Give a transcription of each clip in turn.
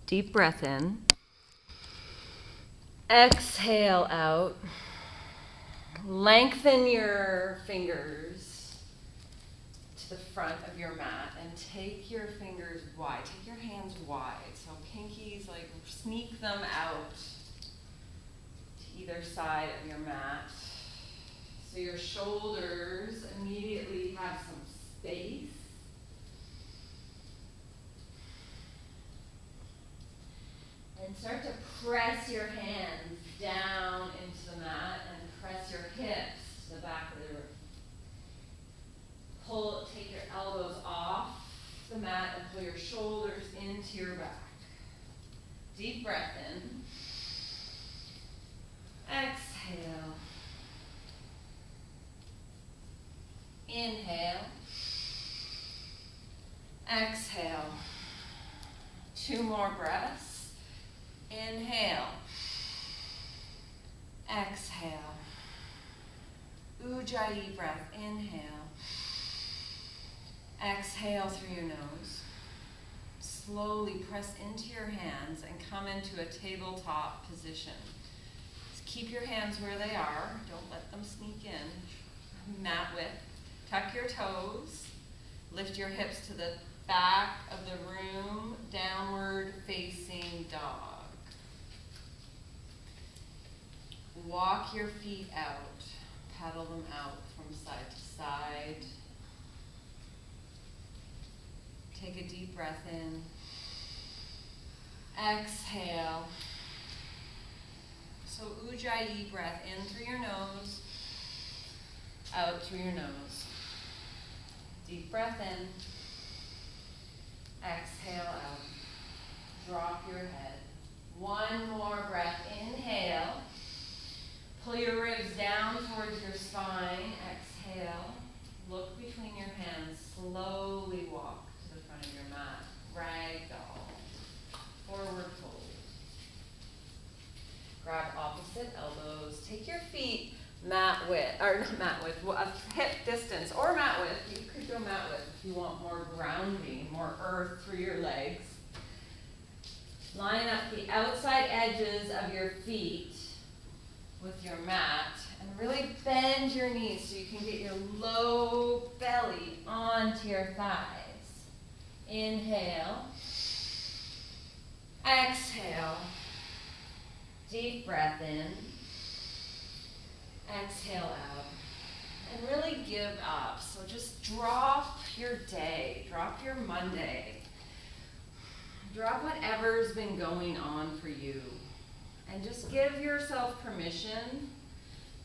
Deep breath in. Exhale out. Lengthen your fingers to the front of your mat and take your fingers wide. Take your hands wide. So pinkies, like sneak them out to either side of your mat. So your shoulders immediately have some space. And start to press your hands down into the mat and press your hips to the back of the room. Take your elbows off the mat and pull your shoulders into your back. Deep breath in. Exhale. Inhale. Exhale. 2 more breaths. Inhale. Exhale. Ujjayi breath. Inhale. Exhale through your nose. Slowly press into your hands and come into a tabletop position. Just keep your hands where they are. Don't let them sneak in. Mat width. Tuck your toes. Lift your hips to the back of the room. Downward facing dog. Walk your feet out. Paddle them out from side to side. Take a deep breath in. Exhale. So Ujjayi breath in through your nose, out through your nose. Deep breath in. Exhale out. Drop your head. 1 more breath. Inhale. Pull your ribs down towards your spine. Exhale. Look between your hands. Slowly walk to the front of your mat. Ragdoll. Forward fold. Grab opposite elbows. Take your feet mat width, or not mat width, hip distance, or mat width. You could go mat width if you want more grounding, more earth through your legs. Line up the outside edges of your feet with your mat and really bend your knees so you can get your low belly onto your thighs. Inhale. Exhale. Deep breath in. Exhale out. And really give up. So just drop your day. Drop your Monday. Drop whatever's been going on for you. And just give yourself permission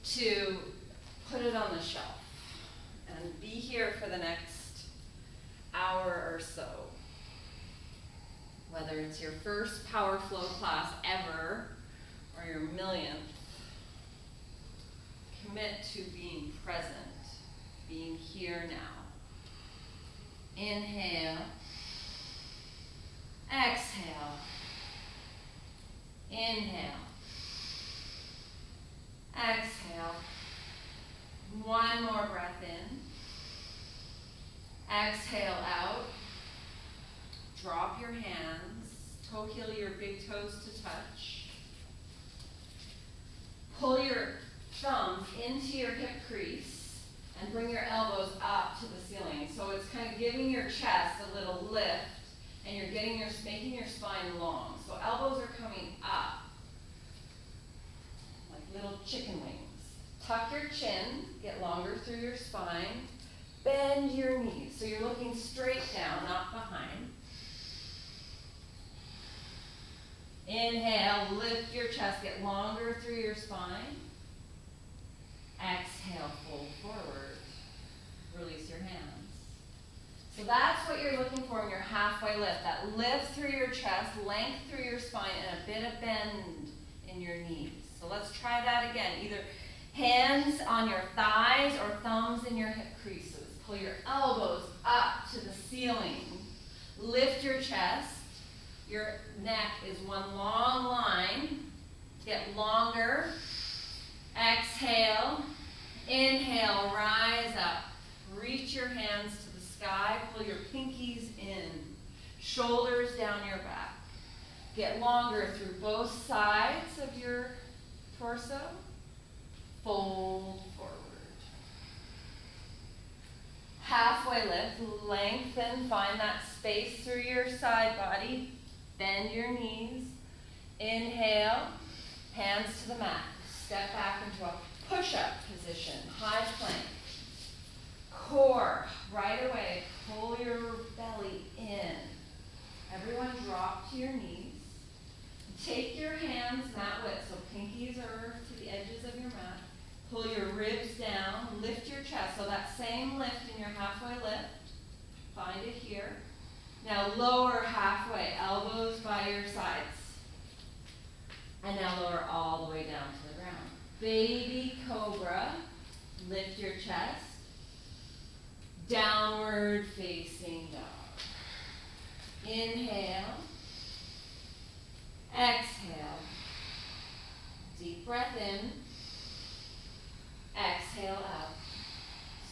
to put it on the shelf and be here for the next hour or so. Whether it's your first Power Flow class ever or your millionth, commit to being present, being here now. Inhale. Exhale. Inhale. Exhale. 1 more breath in. Exhale out. Drop your hands. Toe heel your big toes to touch. Pull your thumbs into your hip crease and bring your elbows up to the ceiling. So it's kind of giving your chest a little lift and you're making your spine long. So elbows are coming up like little chicken wings. Tuck your chin, get longer through your spine. Bend your knees. So you're looking straight down, not behind. Inhale, lift your chest, get longer through your spine. Exhale, fold forward. Release your hands. So that's what you're looking for in your halfway lift. That lift through your chest, length through your spine, and a bit of bend in your knees. So let's try that again. Either hands on your thighs or thumbs in your hip creases. Pull your elbows up to the ceiling. Lift your chest. Your neck is one long line. Get longer. Exhale. Inhale, rise up. Reach your hands to the sky. Pull your pinkies in. Shoulders down your back. Get longer through both sides of your torso. Fold forward. Halfway lift, lengthen, find that space through your side body. Bend your knees. Inhale, hands to the mat. Step back into a push-up position, high plank. Core, right away, pull your belly in. Everyone drop to your knees. Take your hands mat width, so pinkies are to the edges of your mat. Pull your ribs down, lift your chest. So that same lift in your halfway lift, find it here. Now lower halfway, elbows by your sides. And now lower all the way down to the ground. Baby cobra, lift your chest. Downward facing dog. Inhale. Exhale. Deep breath in. Exhale out.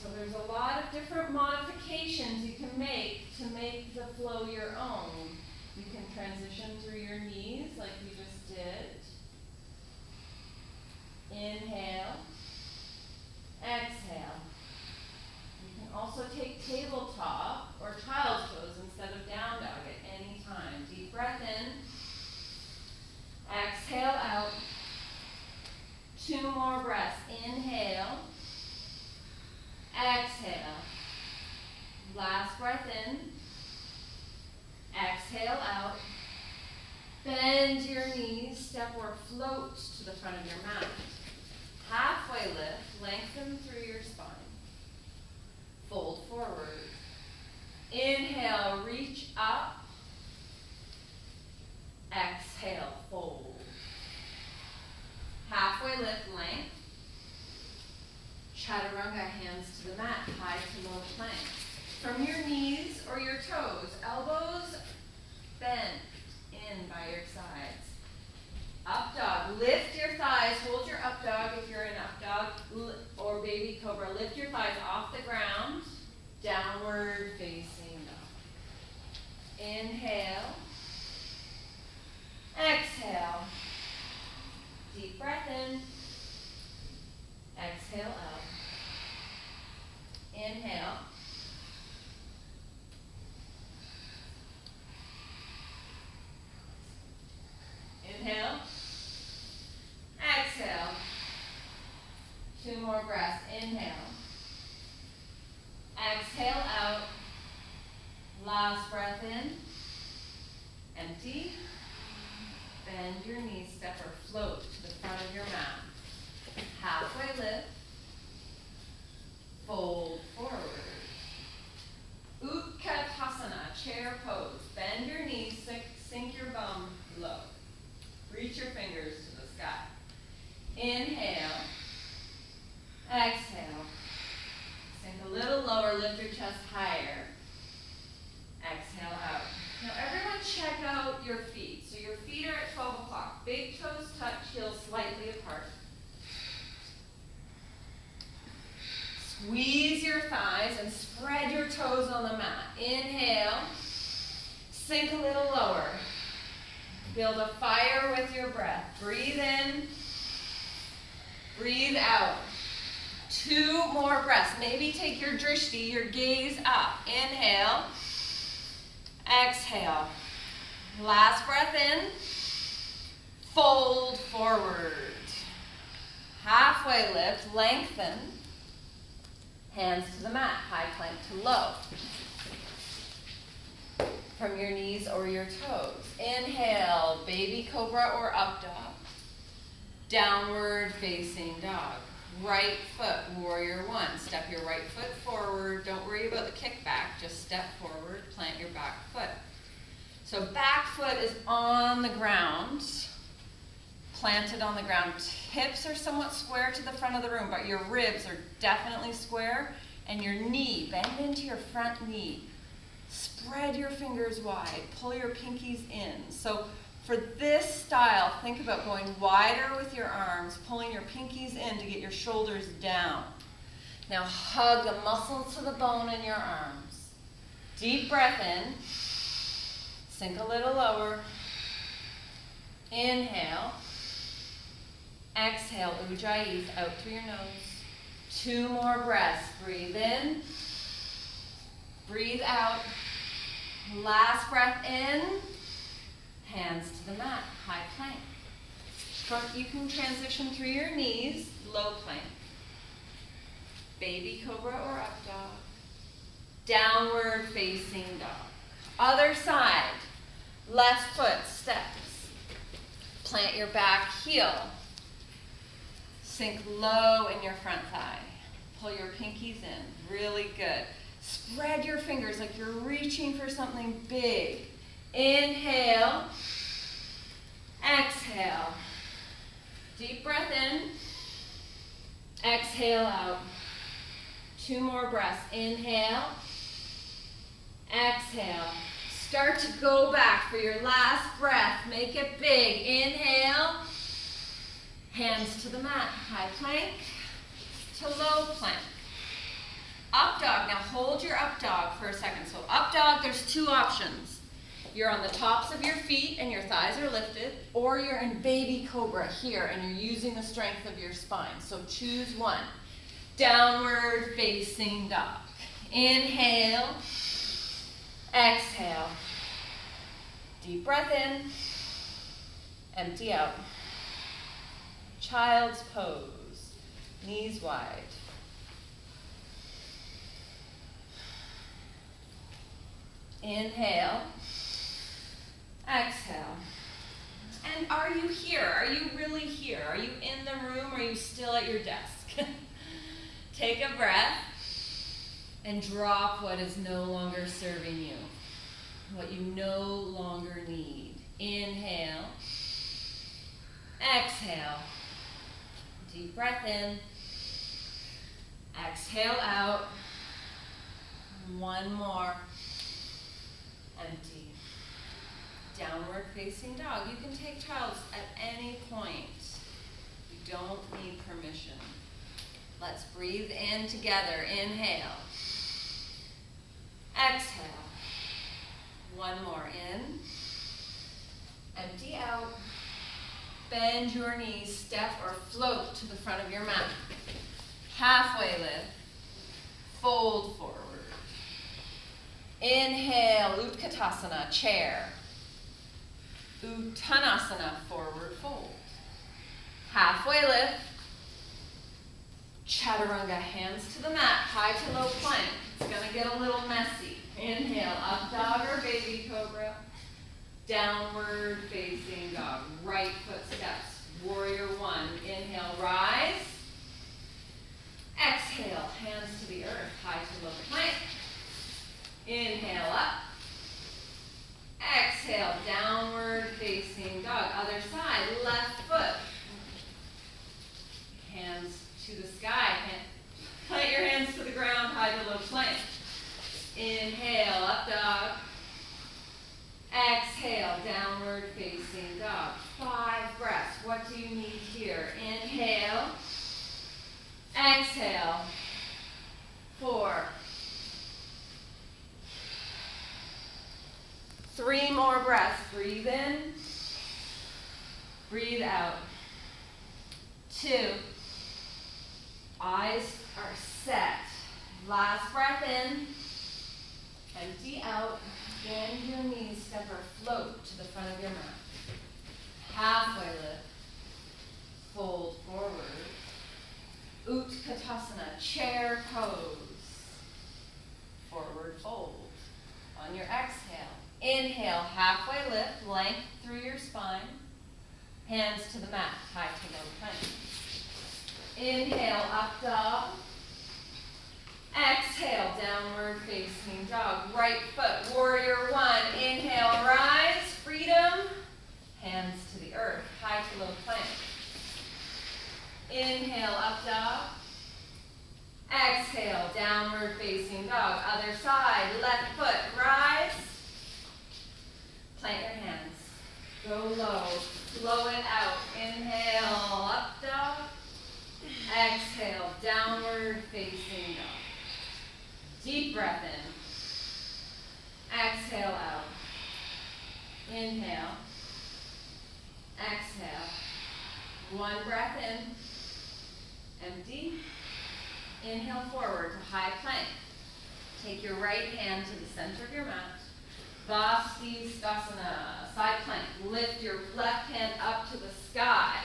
So there's a lot of different modifications you can make to make the flow your own. You can transition through your knees like we just did. Inhale. Exhale. You can also take tabletop or child's pose instead of down dog at any time. Deep breath in. Exhale out. 2 more breaths. Inhale. Exhale. Last breath in. Exhale out. Bend your knees. Step or float to the front of your mat. Halfway lift. Lengthen through your spine. Fold forward. Inhale. Reach up. Exhale. Fold. Halfway lift, length. Chaturanga, hands to the mat, high to low plank. From your knees or your toes, elbows bent in by your sides. Up dog, lift your thighs, hold your up dog if you're in up dog, or baby cobra. Lift your thighs off the ground, downward facing dog. Inhale. Exhale. Deep breath in. Exhale out. Inhale. Inhale. Exhale. 2 more breaths. Inhale. Exhale out. Last breath in. Empty. Bend your knees, step or float to the front of your mat. Halfway lift. Fold forward. Utkatasana, chair pose. Bend your knees, sink your bum low. Reach your fingers to the sky. Inhale. Exhale. Sink a little lower, lift your chest higher. Exhale out. Now everyone check out your feet. So your feet are at 12 o'clock. Big toes touch, heels slightly apart. Squeeze your thighs and spread your toes on the mat. Inhale. Sink a little lower. Build a fire with your breath. Breathe in. Breathe out. 2 more breaths. Maybe take your drishti, your gaze up. Inhale. Exhale. Last breath in. Fold forward. Halfway lift, lengthen. Hands to the mat, high plank to low. From your knees or your toes. Inhale, baby cobra or up dog. Downward facing dog. Right foot, warrior 1. Step your right foot forward. Don't worry about the kickback. Just step forward, plant your back foot. So back foot is on the ground, planted on the ground. Hips are somewhat square to the front of the room, but your ribs are definitely square. And your knee, bend into your front knee. Spread your fingers wide. Pull your pinkies in. So for this style, think about going wider with your arms, pulling your pinkies in to get your shoulders down. Now hug the muscles to the bone in your arms. Deep breath in. Sink a little lower. Inhale. Exhale, Ujjayi out through your nose. 2 more breaths. Breathe in. Breathe out. Last breath in. Hands to the mat. High plank. You can transition through your knees. Low plank. Baby cobra or up dog. Downward facing dog. Other side. Left foot steps. Plant your back heel. Sink low in your front thigh. Pull your pinkies in. Really good. Spread your fingers like you're reaching for something big. Inhale. Exhale. Deep breath in. Exhale out. 2 more breaths. Inhale. Exhale. Start to go back for your last breath. Make it big. Inhale. Hands to the mat. High plank to low plank. Up dog. Now hold your up dog for a second. So up dog, there's 2 options. You're on the tops of your feet and your thighs are lifted, or you're in baby cobra here and you're using the strength of your spine. So choose one. Downward facing dog. Inhale. Exhale. Deep breath in. Empty out. Child's pose. Knees wide. Inhale. Exhale. And are you here? Are you really here? Are you in the room? Or are you still at your desk? Take a breath and drop what is no longer serving you, what you no longer need. Inhale. Exhale. Deep breath in. Exhale out. 1 more. Empty. Downward facing dog. You can take child's at any point. You don't need permission. Let's breathe in together. Inhale. Exhale. 1 more in. Empty out. Bend your knees, step or float to the front of your mat. Halfway lift. Fold forward. Inhale, Utkatasana, chair. Uttanasana, forward fold. Halfway lift. Chaturanga, hands to the mat, high to low plank. It's gonna get a little messy. Inhale, up dog or baby cobra. Downward facing dog. Right foot steps. Warrior 1. Inhale, rise. Exhale, hands to the earth, high to low plank. Inhale up. Exhale, downward facing dog. Other side, left foot. Hands to the sky. Plant your hands to the ground, high to low plank. Inhale, up dog. Exhale, downward facing dog. 5 breaths. What do you need here? Inhale. Exhale. 4. 3 more breaths. Breathe in. Breathe out. 2. Eyes are set. Last breath in. Empty out. Bend your knees, step or float to the front of your mat. Halfway lift. Fold forward. Utkatasana, chair pose. Forward fold. On your exhale, inhale, halfway lift, length through your spine. Hands to the mat, high to low plank. Inhale, up dog. Exhale, downward facing dog. Right foot, warrior 1. Inhale, rise, freedom. Hands to the earth, high to low plank. Inhale, up dog. Exhale, downward facing dog. Other side, left foot, rise. Plant your hands. Go low, blow it out. Inhale, up dog. Exhale, downward facing dog. Deep breath in. Exhale out. Inhale. One breath in. Empty. Inhale forward to high plank. Take your right hand to the center of your mat. Vastisthasana, side plank. Lift your left hand up to the sky.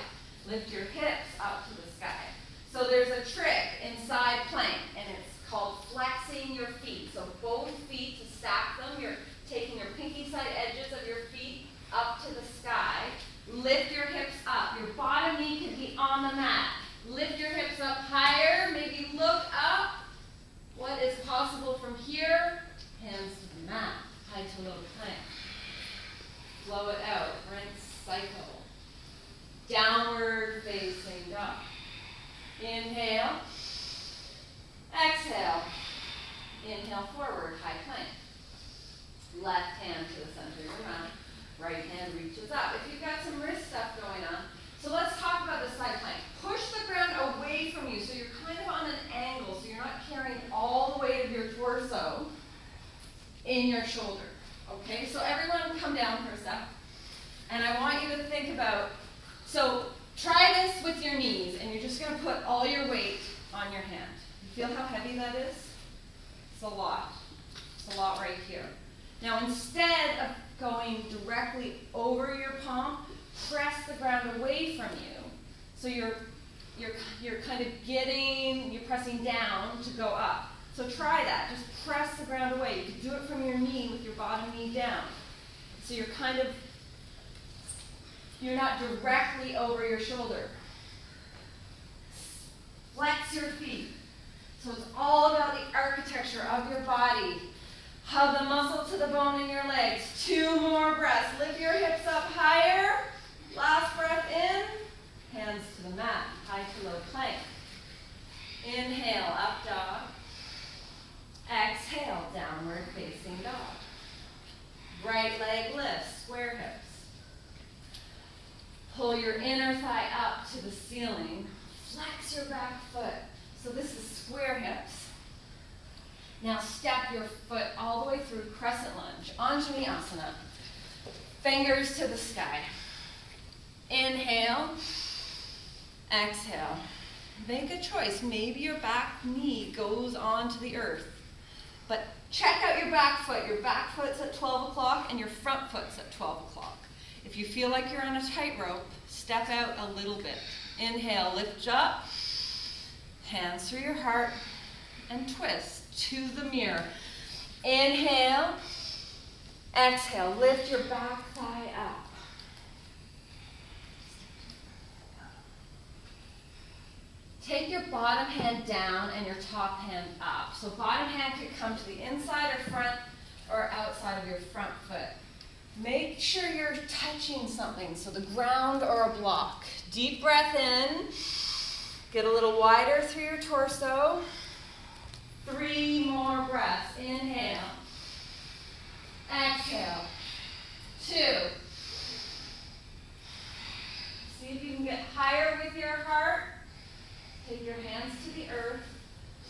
Lift your hips up to the sky. So there's a trick in side plank, and it's called flexing your feet. So both feet, to stack them, you're taking your pinky side edges of your feet up to the sky. Lift your hips up. Your bottom knee can be on the mat. Lift your hips up higher. Maybe look up. What is possible from here? Hands to the mat. High to low plank. Flow it out. Rinse, cycle. Downward facing dog. Inhale. Exhale. Inhale forward, high plank. Left hand to the center of your mat. Right hand reaches up. If you've got some wrist stuff going on, so let's talk about the side plank. Push the ground away from you so you're kind of on an angle, so you're not carrying all the weight of your torso in your shoulder. Okay, so everyone come down for a sec. And I want you to think about, so try this with your knees, and you're just going to put all your weight on your hand. You feel how heavy that is? It's a lot. It's a lot right here. Now instead of going directly over your palm, press the ground away from you. So you're kind of you're pressing down to go up. So try that. Just press the ground away. You can do it from your knee with your bottom knee down. So you're not directly over your shoulder. Flex your feet. So it's all about the architecture of your body. Hug the muscle to the bone in your legs. 2 more breaths. Lift your hips up higher. Last breath in. Hands to the mat. High to low plank. Inhale, up dog. Exhale, downward facing dog. Right leg lifts, square hips. Pull your inner thigh up to the ceiling. Flex your back foot. So this is square hips. Now step your foot all the way through crescent lunge, Anjaneyasana. Fingers to the sky. Inhale, exhale. Make a choice. Maybe your back knee goes onto the earth. But check out your back foot. Your back foot's at 12 o'clock and your front foot's at 12 o'clock. If you feel like you're on a tightrope, step out a little bit. Inhale, lift up. Hands through your heart and twist to the mirror. Inhale, exhale, lift your back thigh up. Take your bottom hand down and your top hand up. So bottom hand could come to the inside or front or outside of your front foot. Make sure you're touching something, so the ground or a block. Deep breath in. Get a little wider through your torso. 3 more breaths. Inhale. Exhale. 2. See if you can get higher with your heart. Take your hands to the earth.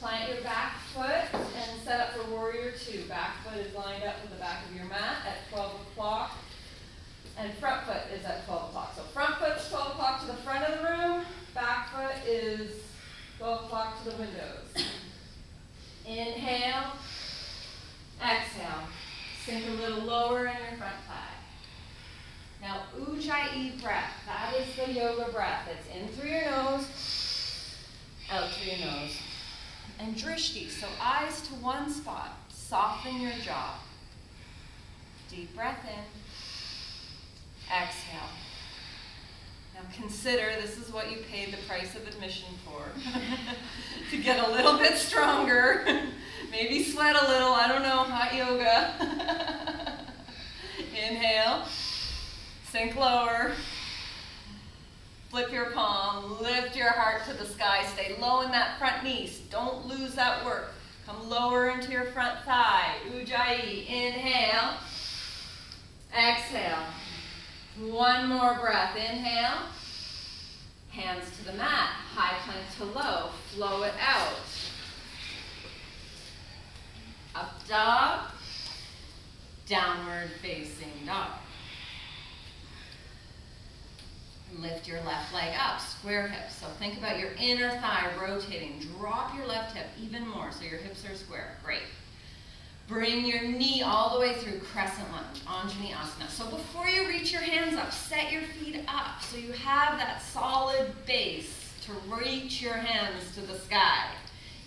Plant your back foot and set up for warrior 2. Back foot is lined up with the back of your mat at 12 o'clock. And front foot is at 12 o'clock. So front foot's 12 o'clock to the front of the room. Back foot is 12 o'clock to the windows. Inhale. Exhale. Sink a little lower in your front thigh. Now, Ujjayi breath. That is the yoga breath. It's in through your nose, out through your nose. And drishti, so eyes to one spot. Soften your jaw. Deep breath in. Exhale. Now consider, this is what you paid the price of admission for. To get a little bit stronger. Maybe sweat a little, I don't know, hot yoga. Inhale. Sink lower. Flip your palm, lift your heart to the sky, stay low in that front knee, don't lose that work. Come lower into your front thigh, Ujjayi, inhale, exhale. 1 more breath, inhale, hands to the mat, high plank to low, flow it out. Up dog, downward facing dog. Lift your left leg up, square hips. So think about your inner thigh rotating. Drop your left hip even more so your hips are square. Great. Bring your knee all the way through crescent lunge, Anjali Asana. So before you reach your hands up, set your feet up so you have that solid base to reach your hands to the sky.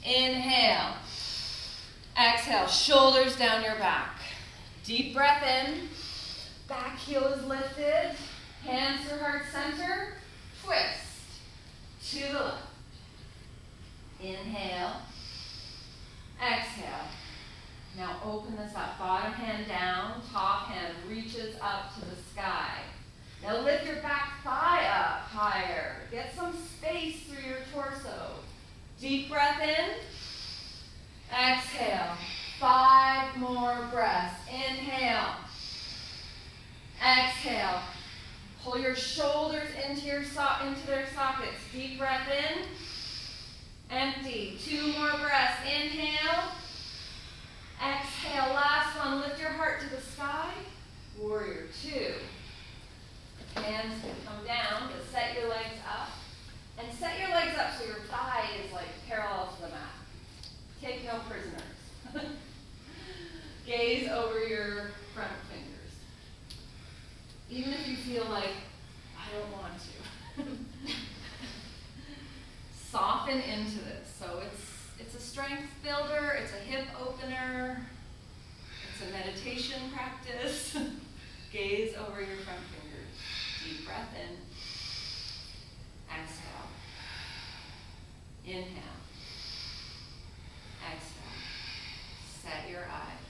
Inhale. Exhale, shoulders down your back. Deep breath in. Back heel is lifted. Hands to heart center. Twist to the left. Inhale. Exhale. Now open this up. Bottom hand down. Top hand reaches up to the sky. Now lift your back thigh up higher. Get some space through your torso. Deep breath in. Exhale. 5 more breaths. Inhale. Exhale. Pull your shoulders into their sockets. Deep breath in. Empty. 2 more breaths. Inhale. Exhale. Last one. Lift your heart to the sky. Warrior 2. Hands can come down, but set your legs up. And set your legs up so your thigh is like parallel to the mat. Take no prisoners. Gaze over your front fingers. Even if you feel like, I don't want to. Soften into this. So it's a strength builder, it's a hip opener, it's a meditation practice. Gaze over your front fingers. Deep breath in. Exhale. Inhale. Exhale. Set your eyes.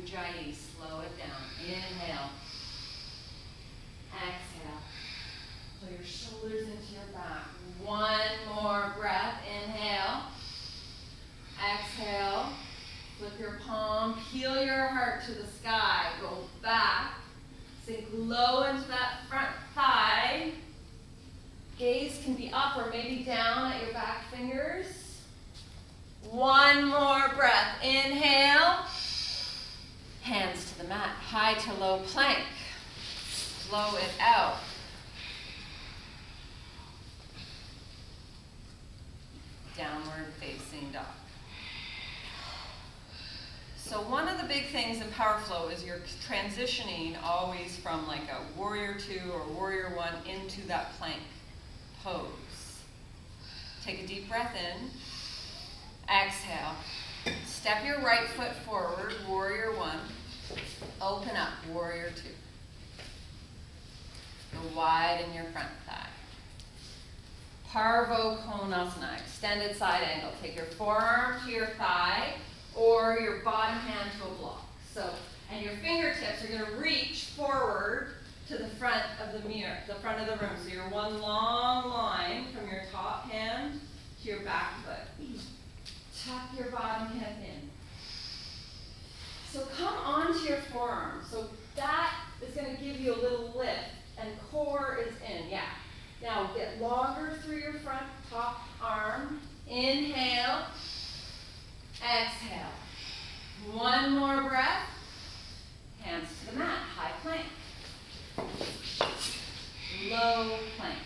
Ujjayi, slow it down. Inhale. Exhale. Pull your shoulders into your back. 1 more breath. Inhale. Exhale. Flip your palm. Peel your heart to the sky. Go back. Sink low into that front thigh. Gaze can be up or maybe down at your back fingers. 1 more breath. Inhale. Hands to the mat. High to low plank. Slow it out. Downward facing dog. So one of the big things in Power Flow is you're transitioning always from like a Warrior 2 or Warrior 1 into that plank pose. Take a deep breath in. Exhale. Step your right foot forward, Warrior 1. Open up, Warrior 2. Go wide in your front thigh. Parvo Konasana, extended side angle. Take your forearm to your thigh or your bottom hand to a block. So, and your fingertips are going to reach forward to the front of the mirror, the front of the room. So you're one long line from your top hand to your back foot. Tuck your bottom hip in. So come onto your forearm. So that is going to give you a little lift, and core is in. Yeah. Now get longer through your front top arm. Inhale. Exhale. 1 more breath. Hands to the mat. High plank. Low plank.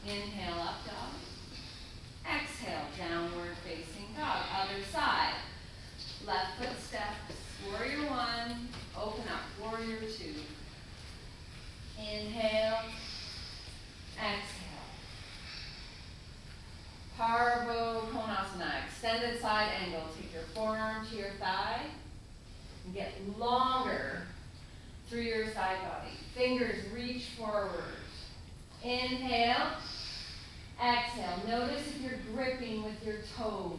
Inhale, up dog. Exhale, downward facing dog. Other side. Left foot steps. Warrior 1. Open up. Warrior 2. Inhale. Exhale. Parvo Konasana. Extended side angle. Take your forearm to your thigh. And get longer through your side body. Fingers reach forward. Inhale. Exhale. Notice if you're gripping with your toes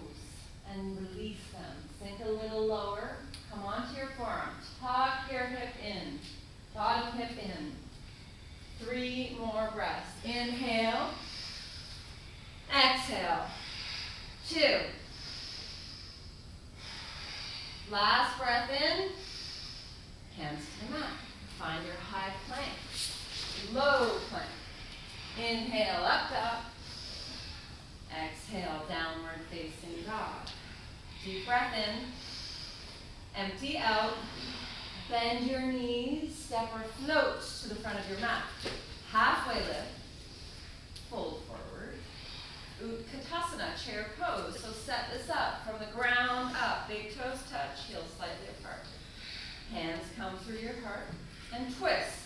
and release them. Sink a little lower. Come onto your forearm. Tuck your hip in. Bottom hip in. 3 more breaths. Inhale. Exhale. 2. Last breath in. Hands to the mat. Find your high plank. Low plank. Inhale, up dog. Exhale, downward facing dog. Deep breath in. Empty out. Bend your knees. Step or float to the front of your mat. Halfway lift, fold forward. Utkatasana, chair pose. So set this up from the ground up. Big toes touch, heels slightly apart. Hands come through your heart and twist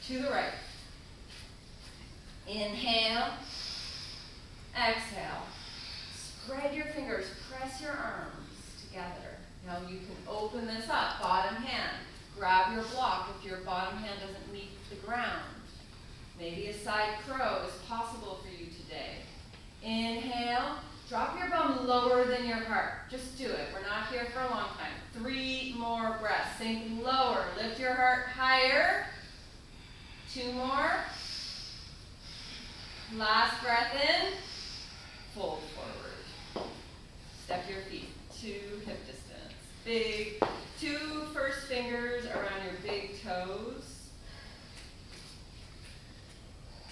to the right. Inhale, exhale. Spread your fingers, press your arms together. Now you can open this up, bottom hand. Grab your block if your bottom hand doesn't meet the ground. Maybe a side crow is possible for you today. Inhale, drop your bum lower than your heart. Just do it. We're not here for a long time. 3 more breaths. Sink lower. Lift your heart higher. 2 more. Last breath in. Fold forward. Step your feet to hip distance. Big 2 first fingers around your big toes.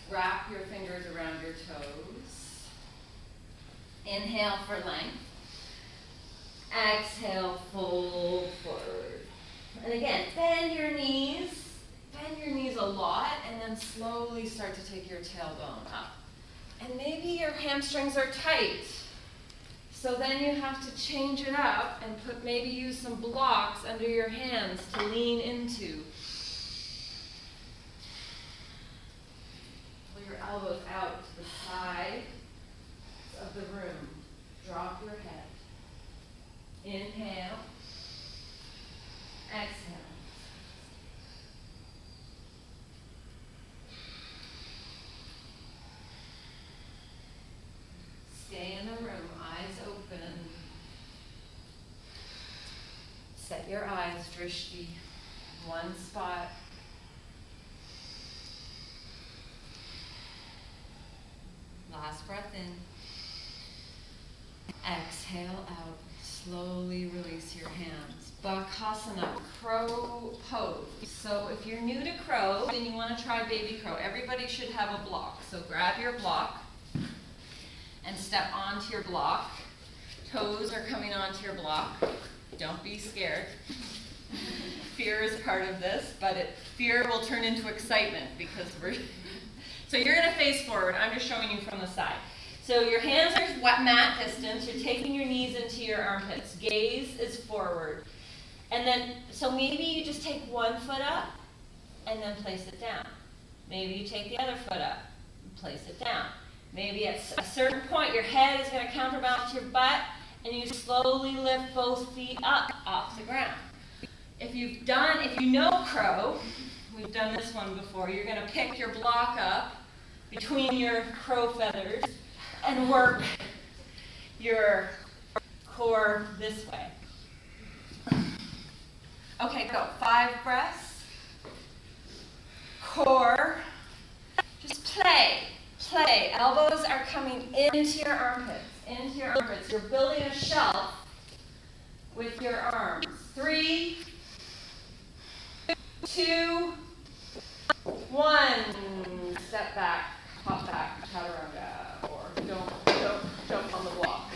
Wrap your fingers around your toes. Inhale for length. Exhale, fold forward. And again, bend your knees a lot, and then slowly start to take your tailbone up. And maybe your hamstrings are tight. So then you have to change it up and maybe use some blocks under your hands to lean into. Pull your elbows out to the side of the room. Drop your head. Inhale. Exhale. Stay in the room, eyes open. Set your eyes, drishti, one spot. Last breath in. Exhale out. Slowly release your hands. Bakasana, crow pose. So if you're new to crow and you want to try baby crow, everybody should have a block. So grab your block and step onto your block. Toes are coming onto your block. Don't be scared. Fear is part of this, but fear will turn into excitement because so you're going to face forward. I'm just showing you from the side. So your hands are mat distance. You're taking your knees into your armpits. Gaze is forward. And then, so maybe you just take one foot up and then place it down. Maybe you take the other foot up and place it down. Maybe at a certain point, your head is going to counterbalance your butt, and you slowly lift both feet up off the ground. If you know crow, we've done this one before, you're going to pick your block up between your crow feathers and work your core this way. Okay, go. 5 breaths. Core. Just play. Play. Elbows are coming into your armpits. Into your armpits. You're building a shelf with your arms. 3, 2, 1. Step back. Hop back. Chaturanga. Or don't jump on the block.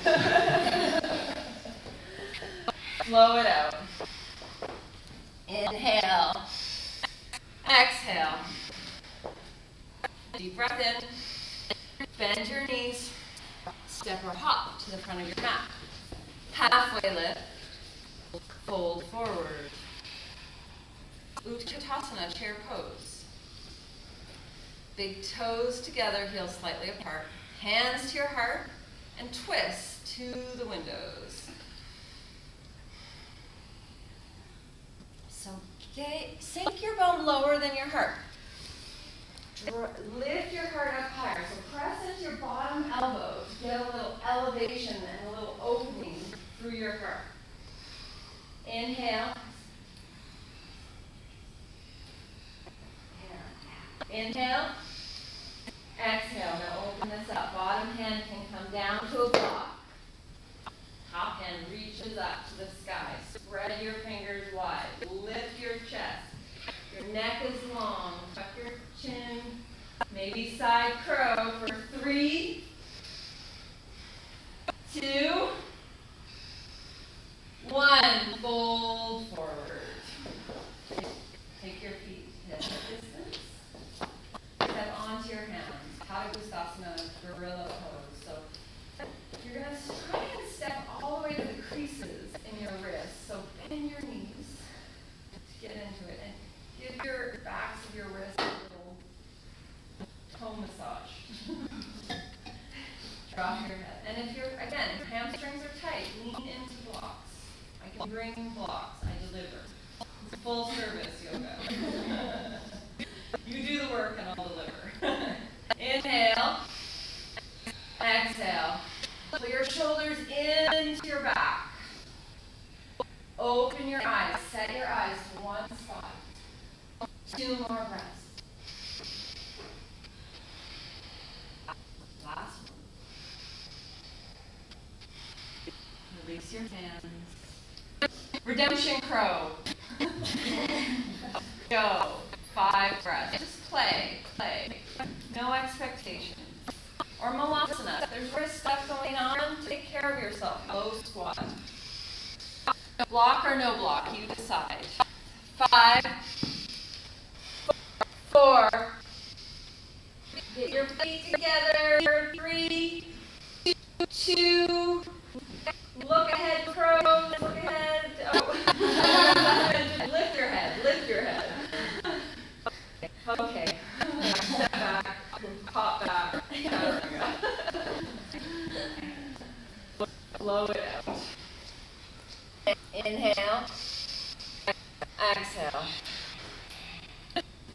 Slow it out. Inhale. Exhale. Deep breath in. Bend your knees. Step or hop to the front of your mat. Halfway lift. Fold forward. Utkatasana, chair pose. Big toes together, heels slightly apart. Hands to your heart and twist to the windows. So sink your bone lower than your heart. Lift your heart up higher. So press into your bottom elbow to get a little elevation and a little opening through your heart. Inhale. Inhale. Exhale. Now open this up. Bottom hand can come down to a block. Top hand reaches up to the sky. Spread your fingers wide. Lift your chest. Your neck is long. Tuck your chin. Maybe side crow for 3, 2, 1. Fold forward. Take your feet to hip distance. Step into it and give your backs of your wrists a little toe massage. Drop your head. And if again, your hamstrings are tight, lean into blocks. I can bring blocks. I deliver. It's full service yoga. You do the work and I'll deliver. Inhale. Exhale. Pull your shoulders into your back. Open your eyes. Set your eyes to one spot. 2 more breaths. Last one. Release your hands. Redemption crow. Go. 5 breaths. Just play. No expectations. Or malasana. If there's wrist stuff going on, take care of yourself. Low squat. Block or no block, you decide. 5, 4. Get your feet together. 3, 2. Look ahead, crows. Look ahead. Oh. Lift your head. Lift your head. Okay. Step back. Pop back. Blow it out. Inhale. Exhale.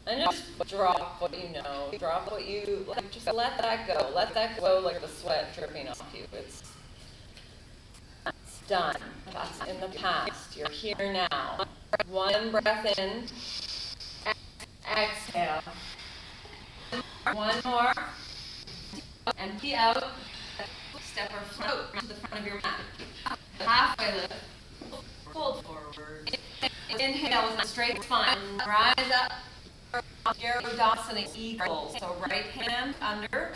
And just drop what you know. Drop what you like. Just let that go. Let that go like the sweat dripping off you. It's done. That's in the past. You're here now. 1 breath in. Exhale. 1 more. Empty out. Step or float to the front of your mat. Halfway lift. Fold forward. Inhale with a straight spine. Rise up. Gerodasana eagle. So right hand under.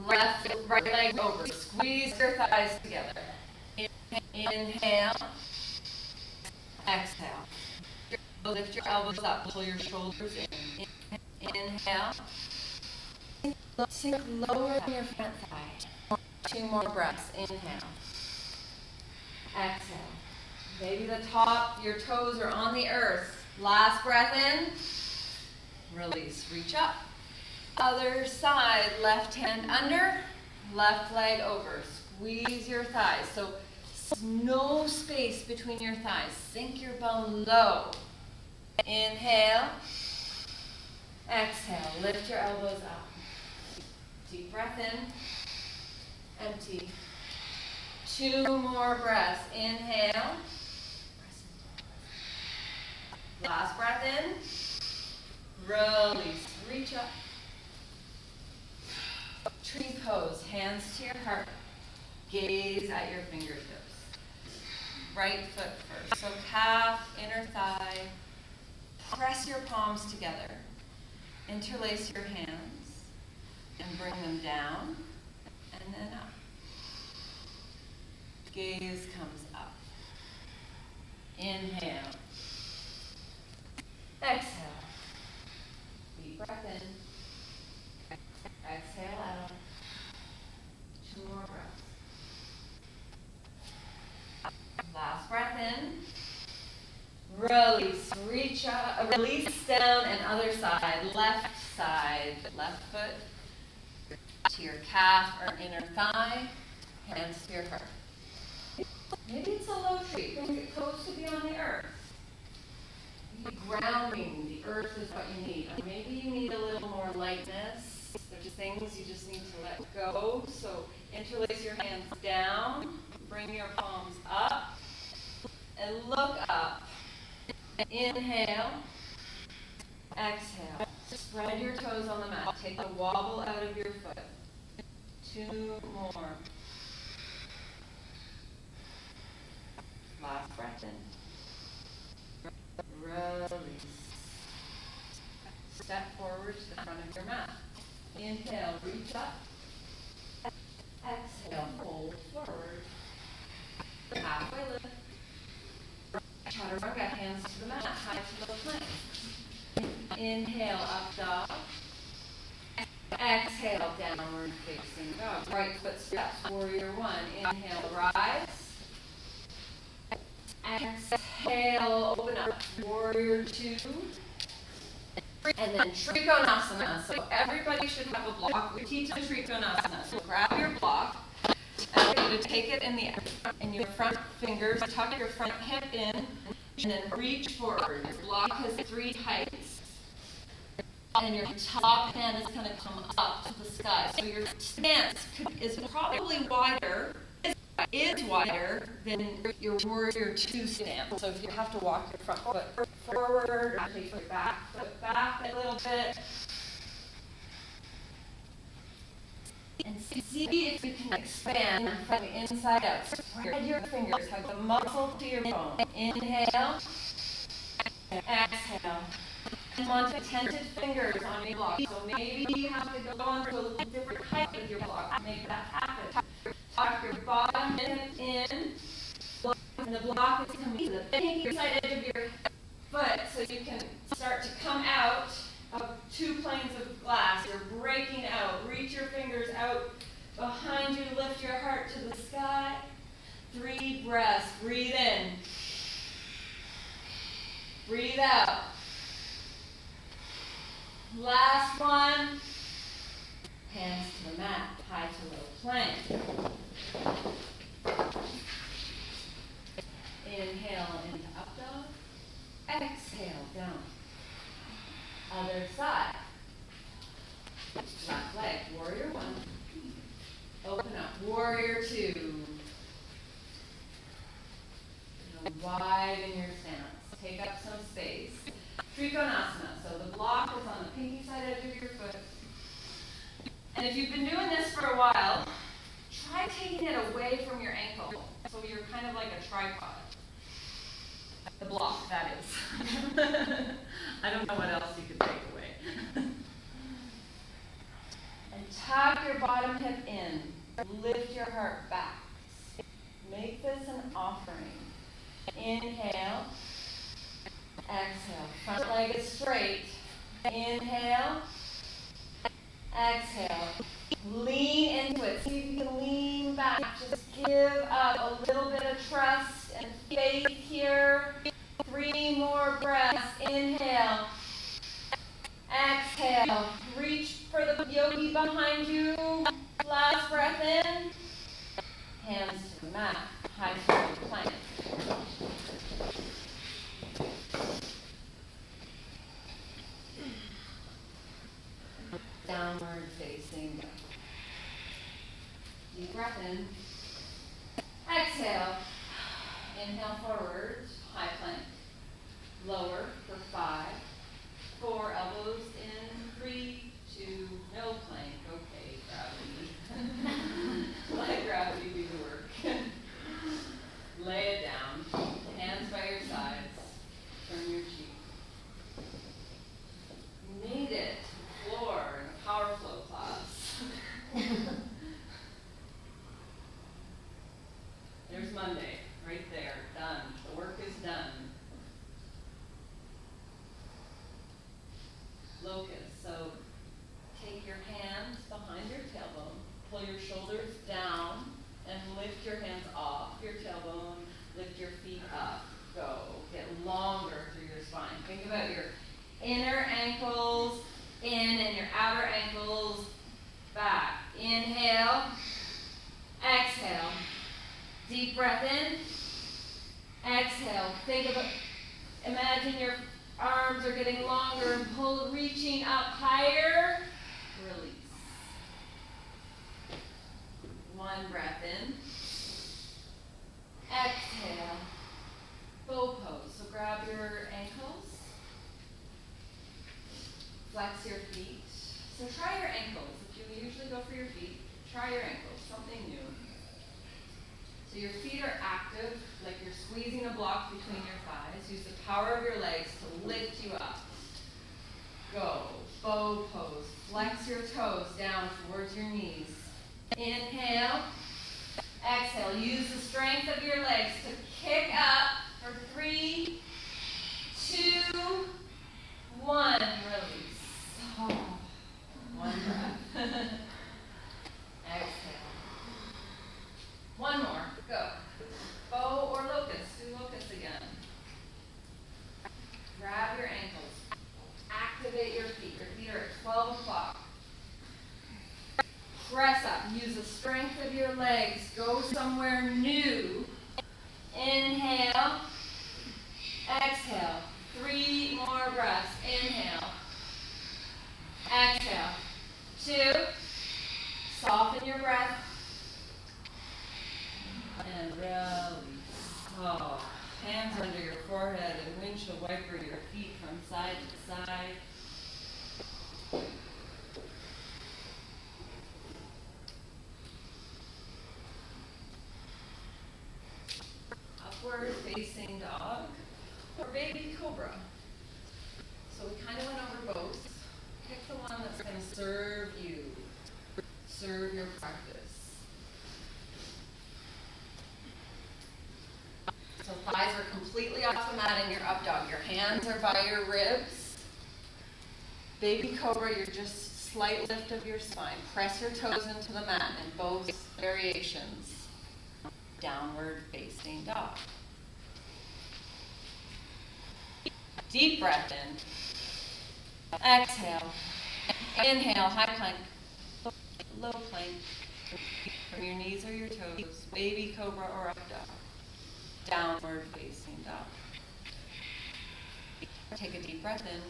Right leg over. Squeeze your thighs together. Inhale. Exhale. Lift your elbows up. Pull your shoulders in. Inhale. Sink lower in your front thigh. 2 more breaths. Inhale. Exhale. Maybe your toes are on the earth. Last breath in. Release. Reach up. Other side. Left hand under. Left leg over. Squeeze your thighs. So no space between your thighs. Sink your bone low. Inhale. Exhale. Lift your elbows up. Deep breath in. Empty. 2 more breaths. Inhale. Last breath in. Release. Reach up. Tree pose. Hands to your heart. Gaze at your fingertips. Right foot first. So calf, inner thigh. Press your palms together. Interlace your hands. And bring them down. And then up. Gaze comes up. Inhale. Exhale. Deep breath in. Exhale out. 2 more breaths. Last breath in. Release. Reach up. Release down and other side. Left side. Left foot to your calf or inner thigh. Hands to your heart. Maybe it's a low tree. Think it close to be on the earth. Grounding. The earth is what you need. Or maybe you need a little more lightness. There's things you just need to let go. So interlace your hands down. Bring your palms up. And look up. Inhale. Exhale. Spread your toes on the mat. Take the wobble out of your foot. 2 more. Last breath in. Release. Step forward to the front of your mat. Inhale, reach up. Exhale, fold forward. Halfway lift. Chaturanga, hands to the mat, high to the plank. Inhale, up dog. Exhale, downward facing dog. Right foot steps, warrior 1. Inhale, rise. Exhale. Exhale, open up. Warrior 2. And then Trikonasana. So everybody should have a block. We teach Trikonasana. So grab your block. And you're going to take it in your front fingers, tuck your front hip in, and then reach forward. Your block has 3 heights. And your top hand is going to come up to the sky. So your stance is probably wider than your Warrior 2 stance. So if you have to walk your front foot forward, or take your back foot back a little bit. And see if you can expand from the inside out. Spread your fingers, hug the muscle to your bone. Inhale, exhale. Come on to tented fingers on your block. So maybe you have to go on to a little different height with your block. Make that happen. Tuck your bottom hip in, and the block is coming to the pinky side edge of your foot, so you can start to come out of 2 planes of glass. You're breaking out. Reach your fingers out behind you. Lift your heart to the sky. 3 breaths. Breathe in. Breathe out. Last one. Hands to the mat. High to low plank. Inhale into up dog. Exhale down. Other side. Left leg. Warrior 1. Open up. Warrior 2. Widen your stance. Take up some space. Trikonasana. So the block is on the pinky side edge of your foot. And if you've been doing this for a while, try taking it away from your ankle. So you're kind of like a tripod. The block, that is. I don't know what else you could take away. And tuck your bottom hip in. Lift your heart back. Make this an offering. Inhale. Exhale. Front leg is straight. Inhale. Exhale. Lean into it. See if you can lean back. Just give up a little bit of trust and faith here. 3 more breaths. Inhale. Exhale. Reach for the yogi behind you. Last breath in. Hands to the mat. High forward plank. Downward facing dog. Deep breath in. Exhale. Inhale forward. High plank. Lower for 5. 4 elbows in. 3, 2, no plank. Okay, gravity. Let gravity do the work. Lay it down. Hands by your sides. Turn your cheek. Knead it to the floor in a power flow class. There's Monday, right there, done. The work is done. Locust. So take your hands behind your tailbone, pull your shoulders down, and lift your hands off your tailbone, lift your feet up. Go. Get longer through your spine. Think about your inner ankles in and your outer ankles back. Inhale. Exhale. Deep breath in. Exhale. Think about, imagine your arms are getting longer and pull, reaching up higher. Release. 1 breath in. Exhale. Bow pose. So grab your ankles. Flex your feet. So try your ankles. If you usually go for your feet, try your ankles. Something new. So your feet are active, like you're squeezing a block between your thighs. Use the power of your legs to lift you up. Go. Bow pose. Flex your toes down towards your knees. Inhale. Exhale. Use the strength of your legs to kick up for 3, 2, 1. Release. Oh. 1 breath. Exhale. 1 more. Go. Bow or locust. Do locust again. strength of your legs. Go somewhere new. Inhale. Exhale. 3 more breaths. Inhale. Exhale. 2. Soften your breath. And release. Oh. Hands under your forehead and windshield wiper your feet from side to side. Upward facing dog or baby cobra. So we kind of went over both. Pick the one that's going to serve you, serve your practice. So thighs are completely off the mat in your up dog. Your hands are by your ribs. Baby cobra, you're just slight lift of your spine. Press your toes into the mat in both variations. Downward facing dog. Deep breath in. Exhale. Inhale, high plank. Low plank. From your knees or your toes. Baby cobra or up dog. Downward facing dog. Take a deep breath in.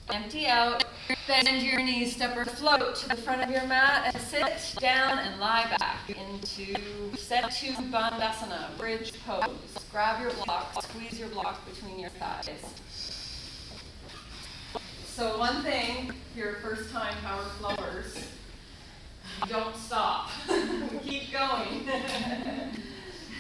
Empty out. Bend your knees, step or float to the front of your mat and sit down and lie back into set 2 Bandhasana, bridge pose. Grab your blocks, squeeze your blocks between your thighs. So one thing, if you're first time power flowers, don't stop. Keep going.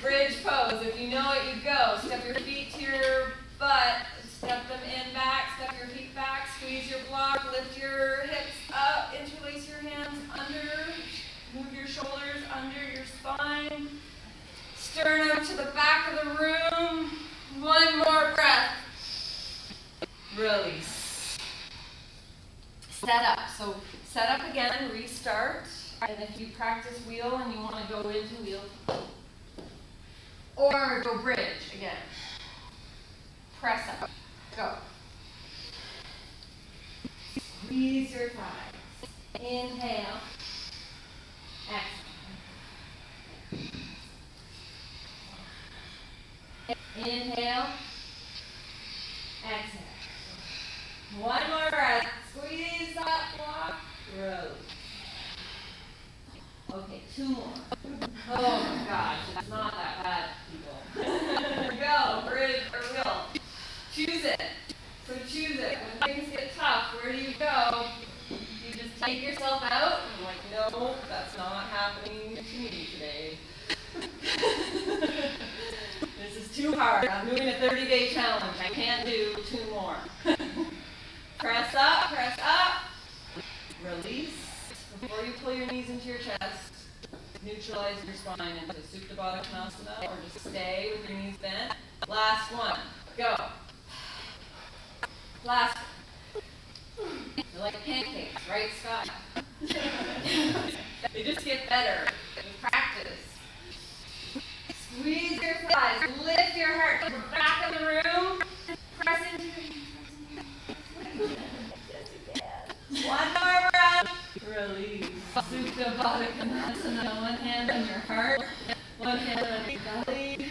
Bridge pose. If you know it, you go. Step your feet to your butt. Step them in back. Step your feet back. Squeeze your block. Lift your hips up. Interlace your hands under. Move your shoulders under your spine. Sternum to the back of the room. 1 more breath. Release. Set up. So set up again. Restart. And if you practice wheel and you want to go into wheel, or go bridge again. Press up. Go. Squeeze your thighs. Inhale. Exhale. Inhale. Exhale. 1 more breath. Squeeze that block. Release. Okay, 2 more. Oh my gosh, it's not that bad, people. Go, bridge or wheel. Choose it. So choose it. When things get tough, where do you go? You just take yourself out? I'm like, no, that's not happening to me today. This is too hard. I'm doing a 30-day challenge. I can't do 2 more. Press up, release. Before you pull your knees into your chest, neutralize your spine into Supta Baddha Konasana, or just stay with your knees bent. Last one. Go. Last one. They're like pancakes, right, Scott? They just get better with practice. Squeeze your thighs, lift your heart to the back of the room. Press into your hands. Yes, you can. 1 more breath. Release. Supta Baddha Konasana. 1 hand on your heart, 1 hand on your belly.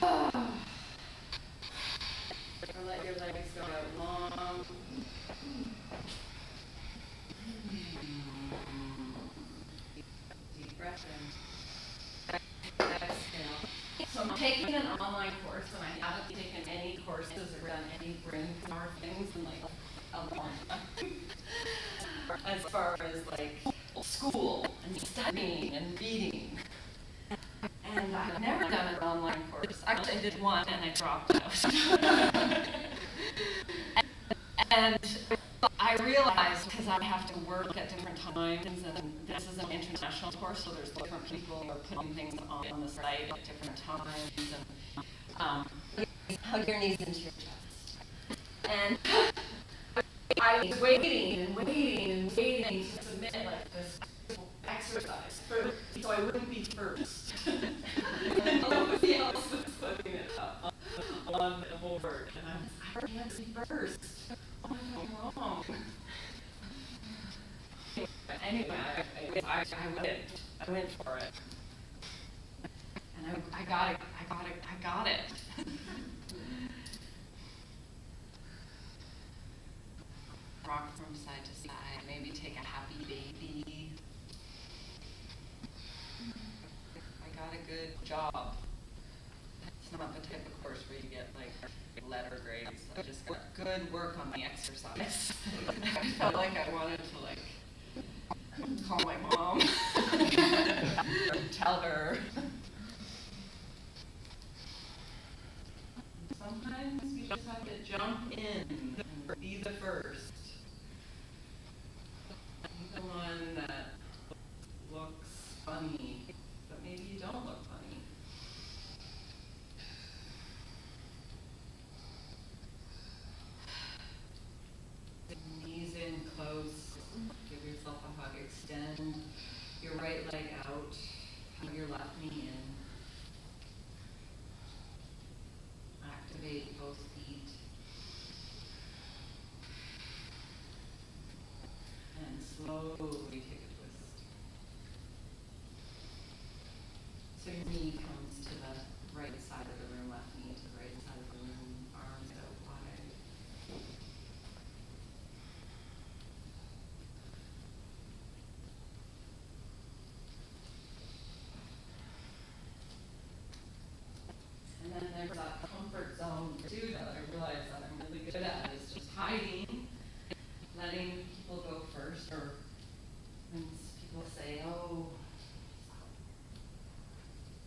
Or let your legs go out long. Deep breath in. Exhale. So I'm taking an online course, and I haven't taken any courses or done any brain power things in like a long time. As far as like school and studying and reading. And I've never done an online course. Actually, I did one and I dropped out. And I realized, because I have to work at different times, and this is an international course, so there's different people who are putting things on the site at different times. And hug your knees into your chest. And I was waiting to submit like this exercise so I wouldn't be first. And nobody else was putting it up on the board. And I can't be first. What am I wrong? Anyway, I went for it. And I got it. Rock from side to side, maybe take a happy baby. I got a good job. It's not the type of course where you get like letter grades. I just got good work on the exercise. I felt like I wanted to like call my mom, tell her. Sometimes we just have to jump in and be the first. Be the one that looks funny, but maybe you don't look funny. Knees in close, give yourself a hug, extend your right leg out, hug your left knee in. Activate both feet. And slowly take a twist. So your knee comes to the right side of the room, left knee to the right side of the room, arms out wide. And then there's that comfort zone too that I realize that I'm really good at, is just hiding, letting people go first, or when people say, oh,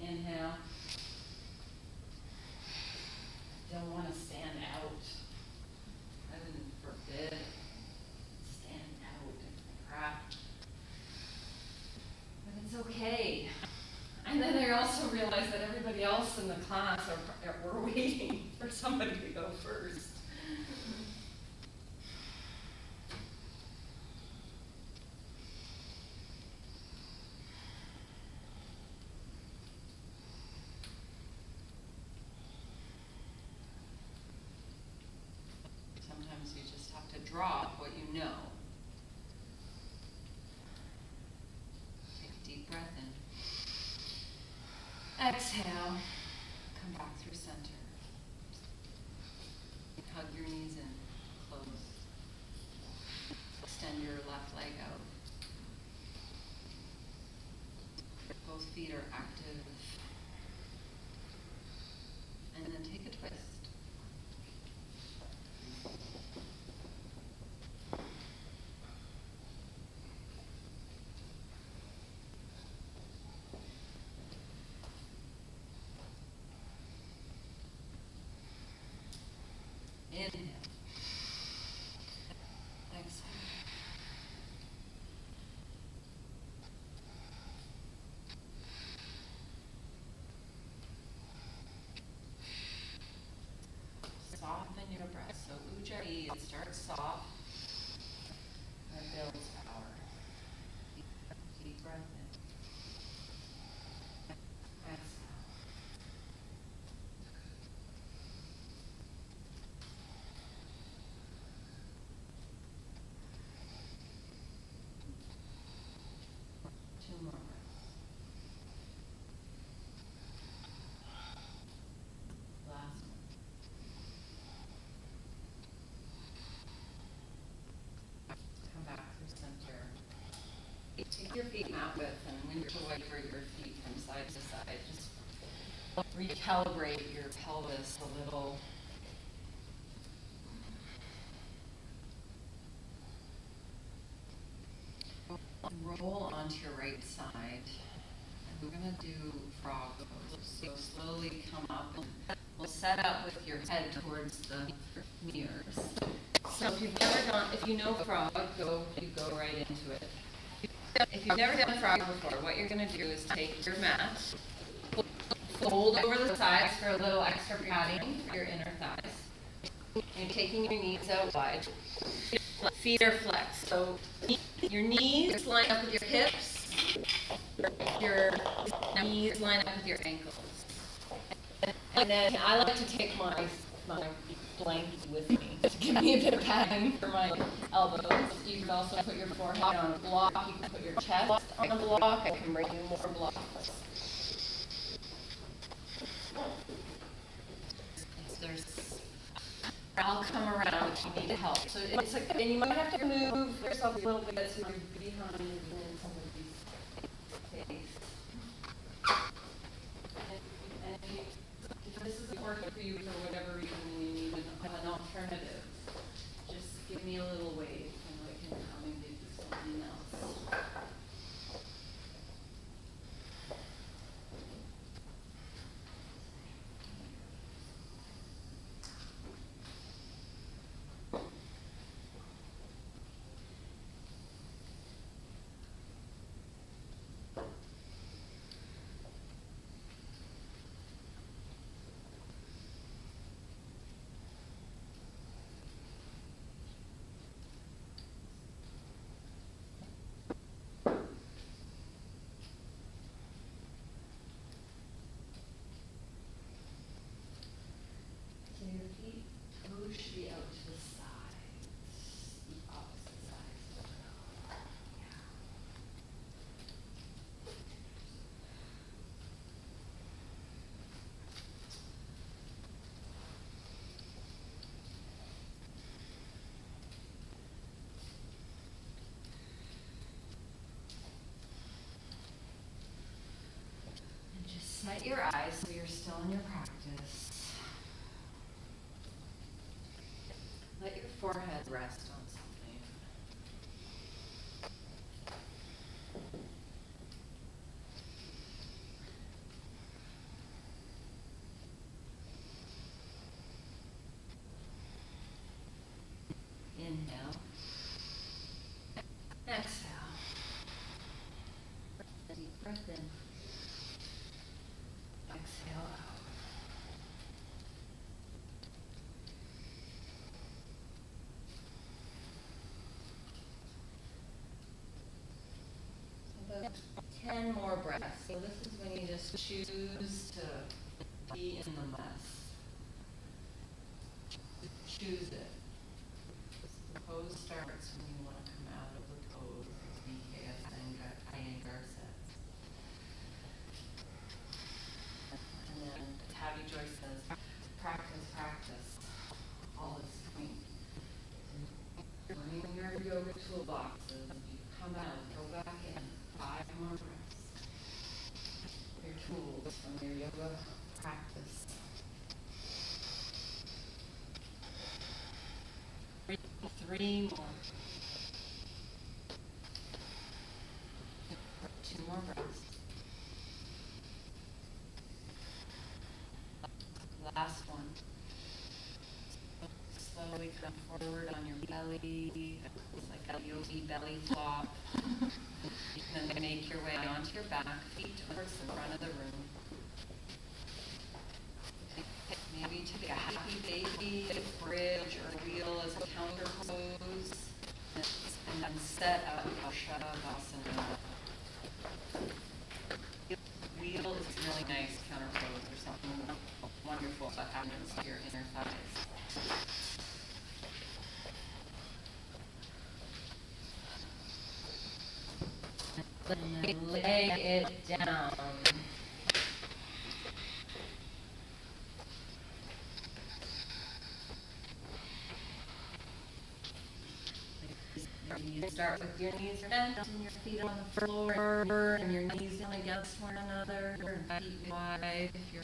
inhale, don't want to stand out. Heaven forbid, stand out in the crowd. But it's okay. And then I also realized that everybody else in the class were waiting for somebody to go first. Sometimes you just have to drop what you know. Take a deep breath in. Exhale, come back through center. Hug your knees in, close. Extend your left leg out. Both feet are active. And then take a twist. Inhale. Exhale. Soften your breath. So Ujjayi, it starts soft and it builds power. Deep breath in. Exhale. Two more breaths. Last one. Come back through center. Take your feet mat width and when you're waver your feet from side to side, just recalibrate your pelvis a little. Roll onto your right side. And we're going to do frog pose. So slowly come up. We'll set up with your head towards the mirrors. So if you know frog, you go right into it. If you've never done frog before, what you're going to do is take your mat, fold over the sides for a little extra padding for your inner thighs. And taking your knees out wide. Feet are flexed. So your knees line up with your hips. Your knees line up with your ankles. And then I like to take my my blanket with me to give me a bit of padding for my elbows. You can also put your forehead on a block. You can put your chest on a block. I can bring you more blocks. I'll come around if you need help. So it's like, and you might have to move yourself a little bit so you're behind in somebody's face. And if this isn't working for you for whatever reason and you need an alternative, just give me a little wave and I can come and give you something else. So your feet, toes should be out to the sides, the opposite sides. Yeah. And just set your eyes so you're still in your practice. Let your forehead rest on something. Inhale. Exhale. Deep breath in. Exhale out. About 10 more breaths. So this is when you just choose to be in the mess. Choose it. The pose starts when you want to come out of the pose, as BKS Iyengar says. And then Tavi Joyce says, practice, practice. All this point. Bring your yoga toolboxes. You come out, go back in. 5 more breaths. Your tools from your yoga practice. 3 more. 2 more breaths. Last one. Slowly come forward on your belly. It's like a yogi belly flop. And then make your way onto your back, feet towards the front of the room. Maybe take a happy baby, a bridge, or wheel as a counter pose. And then set up a Shavasana. Wheel is a really nice counter pose. There's something wonderful that happens to your inner thighs. And then lay it down. You start with your knees bent and your feet on the floor and your knees in against one another and feet wide if you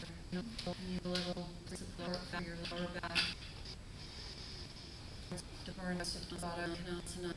need a little support for your lower back. Konasana.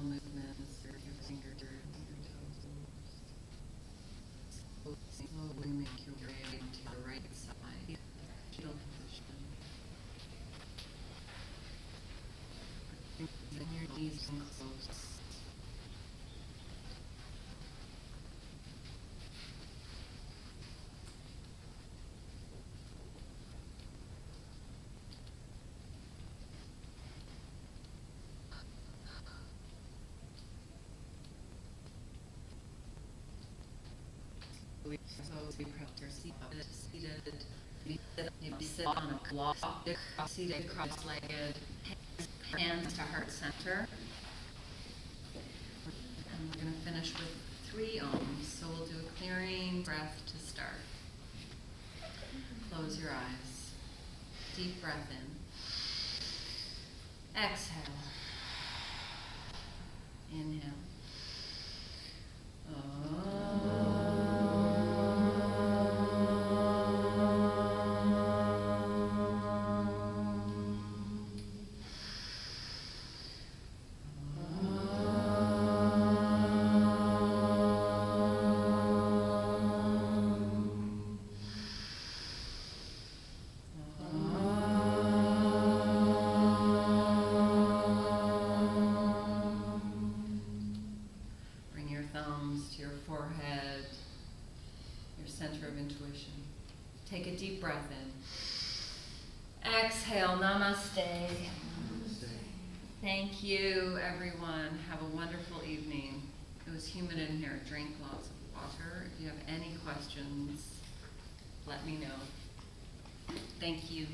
movements through your fingers and your toes. Slowly make your way to the right side. Fetal position. Bring your knees in close. So we prep your seat up, seated. You sit on a block, seated, cross-legged, hands to heart center. And we're going to finish with 3 ohms. So we'll do a clearing breath to start. Close your eyes. Deep breath in. Exhale. Inhale. Bring your thumbs to your forehead, your center of intuition. Take a deep breath in. Exhale, namaste. Thank you, everyone. Have a wonderful evening. It was humid in here. Drink lots of water. If you have any questions, let me know. Thank you.